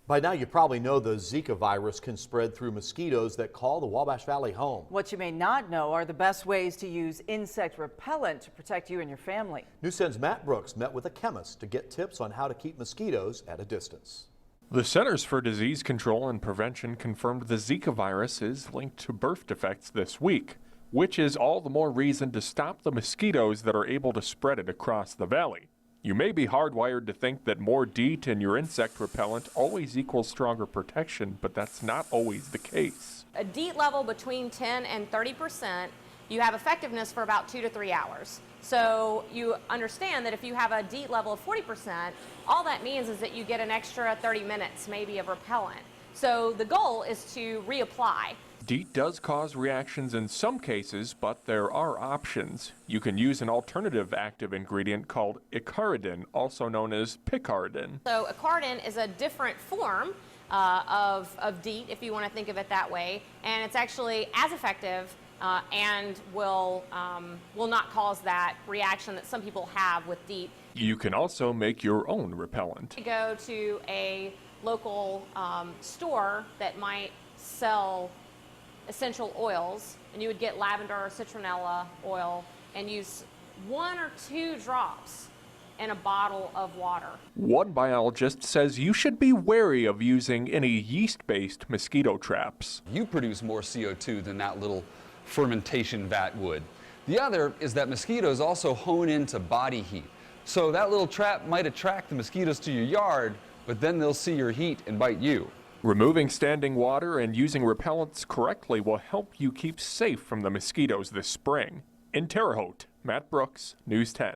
By now, you probably know the Zika virus can spread through mosquitoes that call the Wabash Valley home. What you may not know are the best ways to use insect repellent to protect you and your family. News 10's Matt Brooks met with a chemist to get tips on how to keep mosquitoes at a distance. The Centers for Disease Control and Prevention confirmed the Zika virus is linked to birth defects this week, which is all the more reason to stop the mosquitoes that are able to spread it across the valley. You may be hardwired to think that more DEET in your insect repellent always equals stronger protection, but that's not always the case. A DEET level between 10 and 30%, you have effectiveness for about 2 to 3 hours. So you understand that if you have a DEET level of 40%, all that means is that you get an extra 30 minutes maybe of repellent. So the goal is to reapply. DEET does cause reactions in some cases, but there are options. You can use an alternative active ingredient called icaridin, also known as picaridin. So icaridin is a different form of DEET, if you want to think of it that way, and it's actually as effective and will not cause that reaction that some people have with DEET. You can also make your own repellent. You go to a local store that might sell essential oils, and you would get lavender or citronella oil and use 1 or 2 drops in a bottle of water. One biologist says you should be wary of using any yeast-based mosquito traps. You produce more CO2 than that little fermentation vat would. The other is that mosquitoes also hone into body heat. So that little trap might attract the mosquitoes to your yard, but then they'll see your heat and bite you. Removing standing water and using repellents correctly will help you keep safe from the mosquitoes this spring. In Terre Haute, Matt Brooks, News 10.